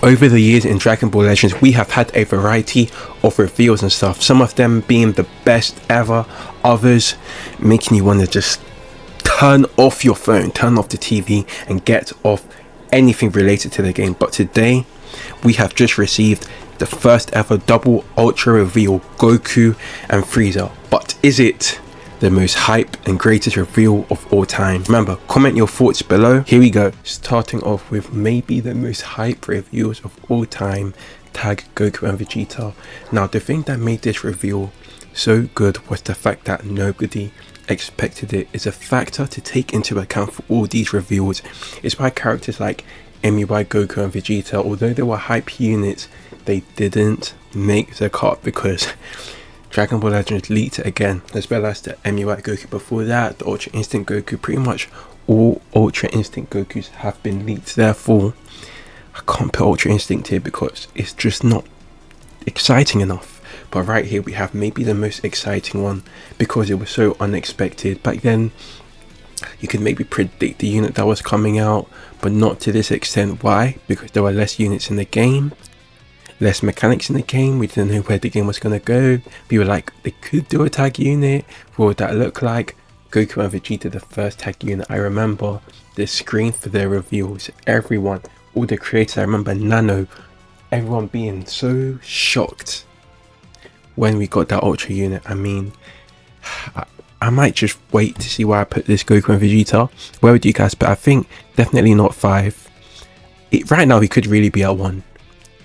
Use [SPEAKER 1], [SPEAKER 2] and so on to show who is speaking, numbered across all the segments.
[SPEAKER 1] Over the years in Dragon Ball Legends, we have had a variety of reveals and stuff, some of them being the best ever, others making you want to just turn off your phone, turn off the TV and get off anything related to the game. But today we have just received the first ever double ultra reveal, Goku and Frieza. But is it the most hype and greatest reveal of all time? Remember, comment your thoughts below. Here we go, starting off with maybe the most hype reveals of all time, tag Goku and Vegeta. Now the thing that made this reveal so good was the fact that nobody expected it. Is a factor to take into account for all these reveals. It's why characters like MUI, Goku and Vegeta, although they were hype units, they didn't make the cut because Dragon Ball Legends leaked it again, as well as the MUI Goku before that, the Ultra Instinct Goku. Pretty much all Ultra Instinct Gokus have been leaked. Therefore, I can't put Ultra Instinct here because it's just not exciting enough. But right here we have maybe the most exciting one because it was so unexpected. Back then you could maybe predict the unit that was coming out, but not to this extent. Why? Because there were less units in the game, less mechanics in the game. We didn't know where the game was going to go. We were like, they could do a tag unit. What would that look like? Goku and Vegeta, the first tag unit. I remember the screen for their reveals, everyone, all the creators, I remember Nano, everyone being so shocked when we got that ultra unit. I mean, I might just wait to see where I put this Goku and Vegeta. Where would you guys put? I think definitely not 5. Right now we could really be at 1.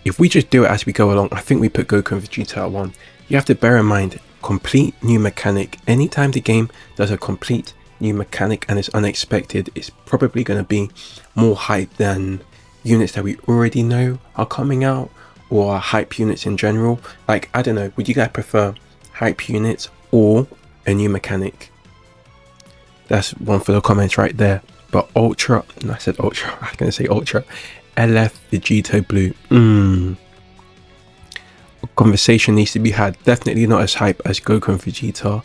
[SPEAKER 1] If we just do it as we go along, I think we put Goku and Vegeta at 1. You have to bear in mind, complete new mechanic. Anytime the game does a complete new mechanic and it's unexpected, it's probably going to be more hype than units that we already know are coming out, or hype units in general. Like, I don't know, would you guys prefer hype units or a new mechanic? That's one for the comments right there. But ultra, I said ultra, I was going to say ultra, LF Vegito Blue. A conversation needs to be had. Definitely not as hype as Goku and Vegeta.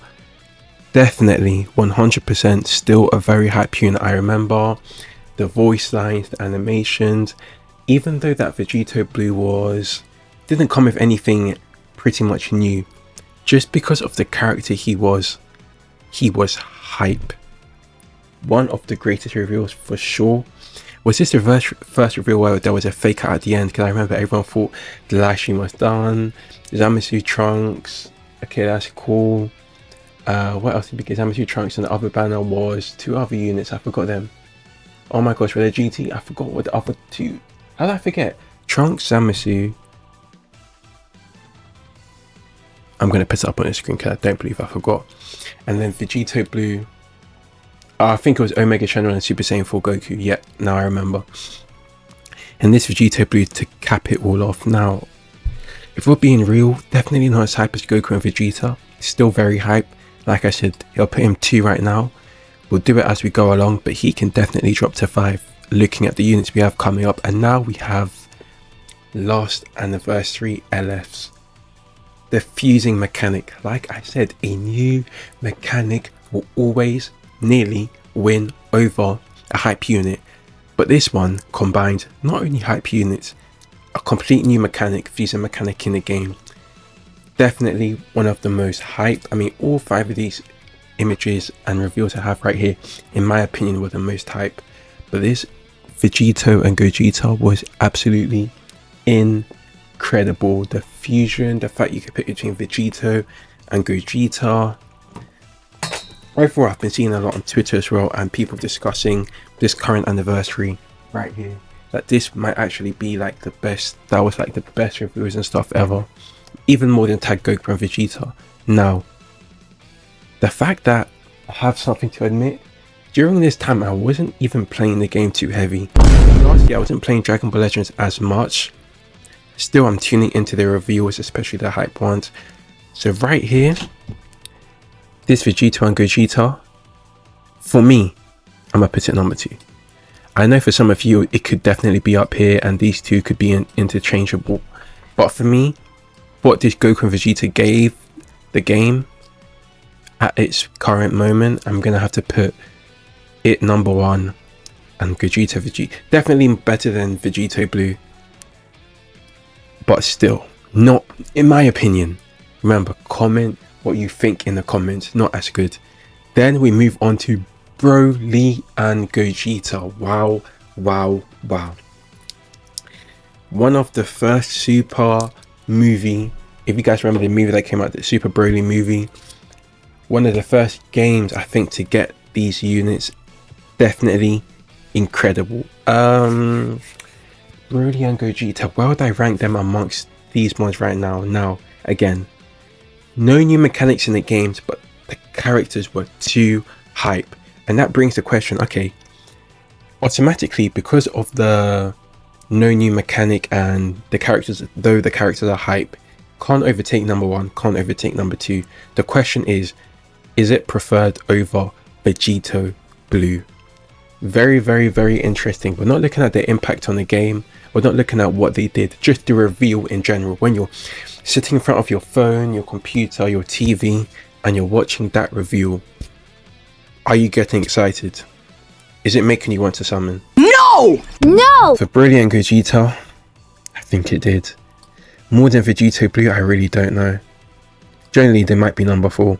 [SPEAKER 1] Definitely 100% still a very hype unit. I remember the voice lines, the animations. Even though that Vegito Blue didn't come with anything pretty much new, just because of the character he was hype. One of the greatest reveals for sure. Was this the first reveal where there was a fake out at the end? Because I remember everyone thought the live stream was done. Zamasu Trunks, okay, that's cool. What else did we get? Zamasu Trunks, and the other banner was 2 other units, I forgot them. Oh my gosh, were they GT? I forgot what the other 2. How did I forget? Trunks, Zamasu. I'm going to put it up on the screen because I don't believe I forgot. And then Vegito Blue. I think it was Omega Shenron and Super Saiyan 4 Goku. Yeah, now I remember. And this Vegito Blue to cap it all off. Now, if we're being real, definitely not as hype as Goku and Vegeta. Still very hype. Like I said, I'll put him 2 right now. We'll do it as we go along, but he can definitely drop to 5. Looking at the units we have coming up, and now we have last anniversary LFs. The fusing mechanic. Like I said, a new mechanic will always nearly win over a hype unit, but this one combines not only hype units, a complete new mechanic, fusing mechanic in the game. Definitely one of the most hype. I mean, all 5 of these images and reveals I have right here, in my opinion, were the most hype. But this Vegito and Gogeta was absolutely incredible. The fusion, the fact you could pick between Vegito and Gogeta. Overall, I've been seeing a lot on Twitter as well, and people discussing this current anniversary right here, that this might actually be like the best, that was like the best reveals and stuff ever, even more than tag Goku and Vegeta. Now, the fact that I have something to admit, during this time I wasn't even playing the game too heavy. Last year I wasn't playing Dragon Ball Legends as much. Still, I'm tuning into the reveals, especially the hype ones. So right here, this Vegito and Gogeta, for me, I'm gonna put it number 2. I know for some of you it could definitely be up here and these 2 could be interchangeable, but for me, what this Goku and Vegeta gave the game at its current moment, I'm gonna have to put it number 1, and Gogeta Vegeta definitely better than Vegito Blue. but still not, in my opinion. Remember, comment what you think in the comments. Not as good. Then we move on to Broly and Gogeta. Wow, wow, wow. One of the first Super movie, if you guys remember the movie that came out, the Super Broly movie, one of the first games I think to get these units. Definitely incredible. Broly and Gogeta, where would I rank them amongst these ones right now? Now, again, no new mechanics in the games, but the characters were too hype. And that brings the question, okay, automatically, because of the no new mechanic and the characters, though the characters are hype, can't overtake number 1, can't overtake number 2. The question is it preferred over Vegito Blue? Very, very, very interesting. We're not looking at the impact on the game. We're not looking at what they did, just the reveal in general. When you're sitting in front of your phone, your computer, your TV, and you're watching that reveal, are you getting excited? Is it making you want to summon?
[SPEAKER 2] No! No!
[SPEAKER 1] For Broly and Gogeta, I think it did. More than Vegito Blue, I really don't know. Generally, they might be number 4.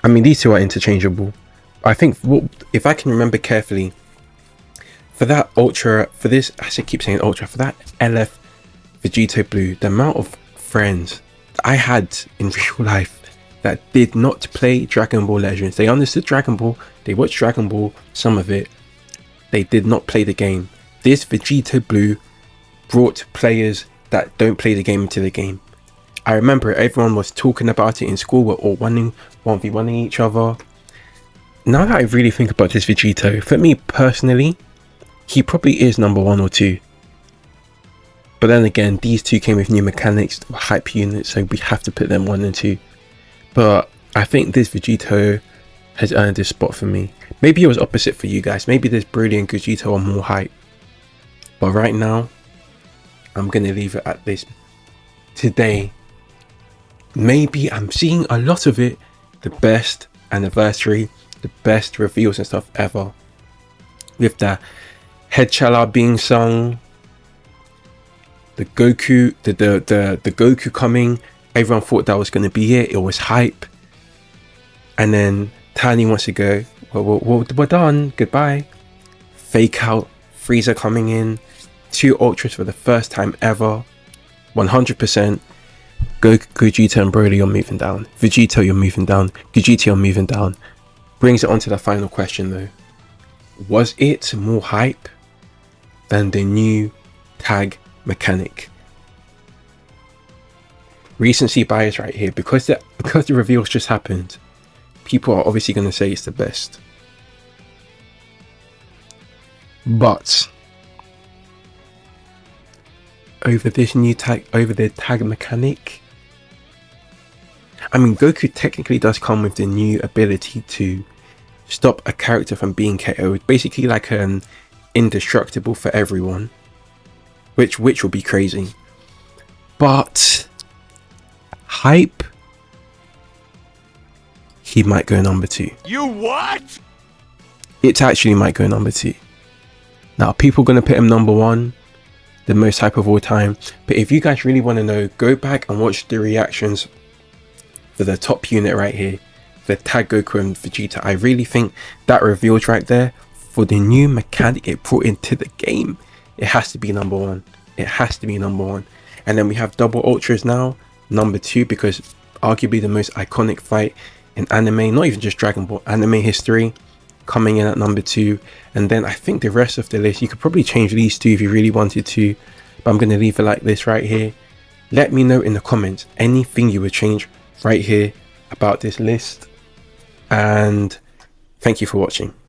[SPEAKER 1] I mean, these two are interchangeable. I think, if I can remember carefully, for that Ultra, for this, I keep saying Ultra, for that LF Vegito Blue, the amount of friends I had in real life that did not play Dragon Ball Legends. They understood Dragon Ball, they watched Dragon Ball, some of it, they did not play the game. This Vegito Blue brought players that don't play the game into the game. I remember everyone was talking about it in school, we're all 1v1ing each other. Now that I really think about this Vegito, for me personally, he probably is number 1 or 2. But then again, these two came with new mechanics, hype units, so we have to put them 1 and 2. But I think this Vegito has earned this spot for me. Maybe it was opposite for you guys. Maybe this Broly and Gogeta are more hype. But right now, I'm going to leave it at this. Today, maybe I'm seeing a lot of it. The best anniversary, the best reveals and stuff ever. With the head chala being sung, the Goku, the Goku coming, everyone thought that was going to be it. It was hype. And then Tiny wants to go, well, we're done, goodbye. Fake out, Frieza coming in, 2 Ultras for the first time ever, 100%. Gogeta and Broly, you're moving down. Vegito, you're moving down. Gogeta, you're moving down. Brings it on to the final question though. Was it more hype than the new tag mechanic? Recency bias right here, because the reveals just happened. People are obviously going to say it's the best. But over this new tag, over the tag mechanic, I mean, Goku technically does come with the new ability to stop a character from being KO'd, basically like an indestructible for everyone, which will be crazy. But hype, he might go number 2.
[SPEAKER 2] You what?
[SPEAKER 1] It actually might go number 2. Now, people are going to put him number 1, the most hype of all time. But if you guys really want to know, go back and watch the reactions for the top unit right here, the tag Goku and Vegeta. I really think that reveals right there, for the new mechanic it brought into the game, it has to be number 1. It has to be number 1. And then we have double ultras now, number 2, because arguably the most iconic fight in anime, not even just Dragon Ball, anime history, coming in at number 2. And then I think the rest of the list, you could probably change these 2 if you really wanted to, but I'm going to leave it like this right here. Let me know in the comments anything you would change right here about this list, and thank you for watching.